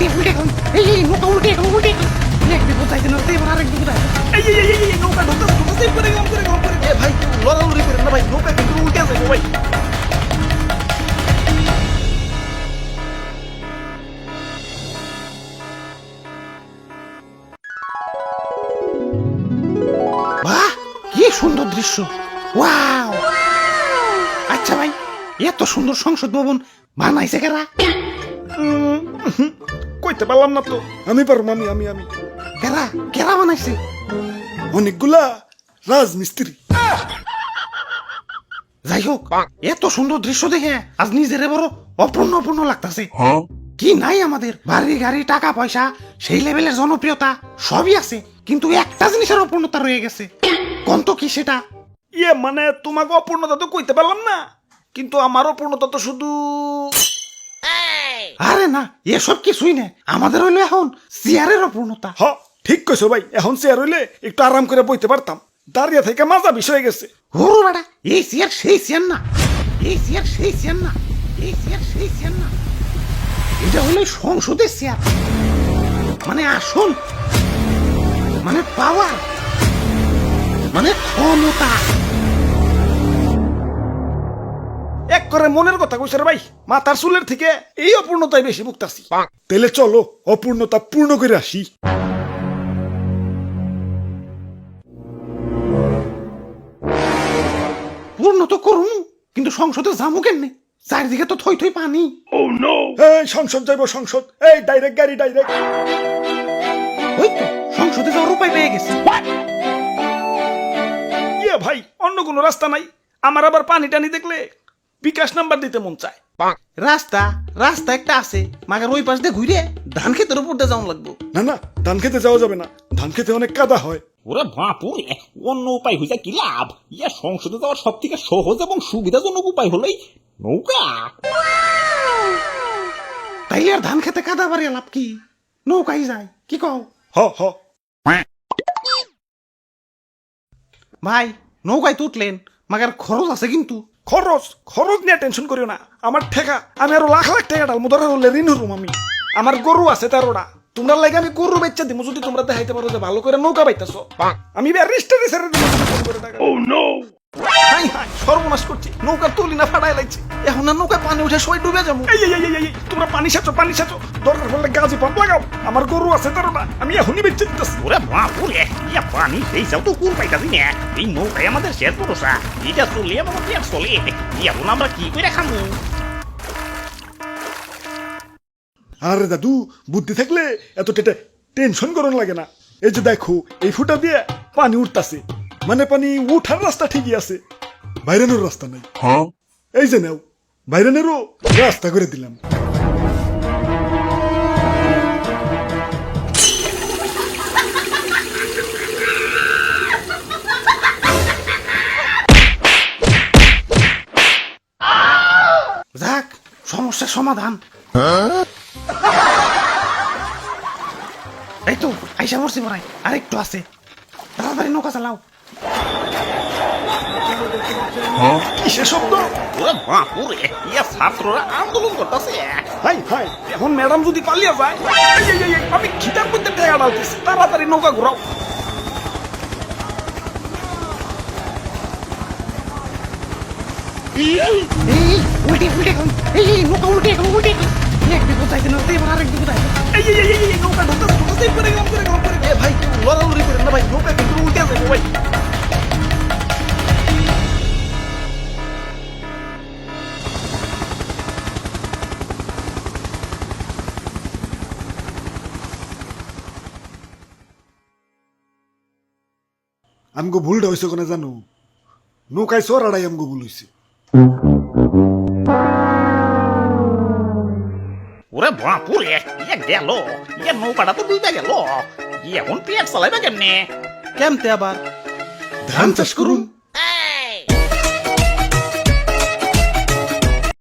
উল্টে গেল এই নৌকা উল্টে গেল এক বিপদ যাইতে না এবার আরেক বিপদ এই নৌকা ঢুকতেছে করে গেলাম এ ভাই লড়ালড়ি করেন না ভাই নৌকা কিন্তু উল্টে যাবে ভাই বাহ কি সুন্দর দৃশ্য ওয়াও আচ্ছা ভাই এত সুন্দর সংসদ ভবন বানাইছে কারা কইতে পারলাম না তো আমি পারবো আমি কারা কারা বানাইছে অনেকগুলা রাজমিস্ত্রি। যাই হোক এত সুন্দর দৃশ্য দেখে আজ নিজের বড় অপূর্ণ লাগতাছে কি নাই আমাদের বাড়ি গাড়ি টাকা পয়সা সেই লেভেলের জনপ্রিয়তা সবই আছে কিন্তু একটা জিনিসের অপূর্ণতা রয়ে গেছে কোন তো কি সেটা ইয়ে মানে তোমাকে অপূর্ণতা তো কইতে পারলাম না কিন্তু আমার অপূর্ণতা তো শুধু আরে না এসব কিছুই না আমাদের হইলো এখন চেয়ারের অপূর্ণতা হ ঠিক কইছো ভাই এখন চেয়ার হইলে একটু আরাম করে বইতে পারতাম দাঁড়িয়ে থেকে মাজা বিষয় গেছে ওরে বেটা এই চেয়ার সেই চেয়ার না এই চেয়ার সেই চেয়ার না এই চেয়ার সেই চেয়ার না এটা হলো সংসদের চেয়ার মানে আসল মানে পাওয়ার মানে ক্ষমতা এক করে মনের কথা কইছে রে ভাই মাথার চুলের থেকে এই অপূর্ণতাই বেশি ভুগতাছি তাইলে চলো অপূর্ণতা পূর্ণ করে আসি পূর্ণ তো করুন কিন্তু সংসদে যাবো কেমনে চারিদিকে তো থই থই পানি এই সংসদ যাইব সংসদ এই ডাইরেক্ট গাড়ি ডাইরেক্ট ওই তো সংসদে যাওয়ার উপায় পেয়ে গেছি ইয়ে ভাই অন্য কোনো রাস্তা নাই আমার আবার পানি টানি দেখলে বিকাশ নাম্বার দিতে মন চায় রাস্তা একটা আছে মাগার ওই পাশ দিয়ে ঘুরে ধান ক্ষেতের উপর দিয়ে যাওয়া লাগবো না ধান খেতে যাওয়া যাবে না ধান খেতে অনেক কাদা হয় ওরে বাপুরে অন্য উপায় হইছে কি লাভ ইয়া সংসদে যাওয়ার সব থেকে সহজ এবং সুবিধাজনক উপায় হলেই নৌকা তাইলে আর ধান খেতে কাদা বাড়িয়ে লাভ কি নৌকাই যায় কি কও হ ভাই নৌকায় তো উঠলেন মাগার খরচ আছে কিন্তু খরচ নিয়ে টেনশন করিও না আমার ঠেকা আমি আরো লাখ টাকা ডালমু ধরে হলে ঋণ হরুম আমি আমার গরু আছে 13টা তোমরা লাগে আমি গরু বেচা দিমু যদি তোমরা দেখাইতে পারো যে ভালো করে নৌকা পাইতাছো আমি রেজিস্টারি ছেড়ে দিমু করে টাকা ও নো হাই সর্বনাশ করছি নৌকা তুলি না ফাড়াই লাগছে এখন আর নৌকায় পানি উঠে সবাই ডুবে যাবো এই তোমরা পানি সাচো দরকার পড়লে গাজি পাম্প লাগাও আমার গরু আছে 13টা আমি এখনই বেচে দিতেছি ওরে বাপুরে ইয়া পানি সেই যাও তো কোন পাইতাছি না এই নৌকায় আমাদের শেষ ভরসা এটা চলে আমাদের পেট চলে এখন আমরা কি করে খামু আরে দাদু বুদ্ধি থাকলে এত টেনশন করন লাগে না এই যে দেখো এই ফুটা দিয়ে পানি উঠতাছে মানে পানি উঠার রাস্তা ঠিকই আছে বাইরানোর রাস্তা নাই এই যে নাও বাইরানেরও রাস্তা করে দিলাম যাক সমস্যার সমাধান এই তো আইসা পড়ছি পড়াই আরেকটু আছে তাড়াতাড়ি নৌকা চালাও কিসের শব্দ ওরে বাপুরে ইয়া ছাত্ররা আন্দোলন করতেছে হাই এখন ম্যাডাম যদি পালিয়ে যায় এই, আমি খিদার মধ্যে টাকা ডালতেছি তাড়াতাড়ি নৌকা ঘোরাও এই উল্টে গেল এই নৌকা উল্টে গেল এক বিপদ যাইতে না এবার আরেক বিপদ এই নৌকা ঢুকতেছে করে গেলাম এ ভাই লড়ালড়ি করেন না ভাই নৌকা কিন্তু উল্টে যাবে ভাই আমগো ভুলটা হয়েছে কোনে জানো নৌকায় চড়াড়াই আমগো ভুল হয়েছে ওরে বাপুরে ইয়া গেল ইয়া নৌকাটা তো ডুবে গেল এখন পেট চালাইবে কেমনে কেমতে আবার ধান চাষ করুন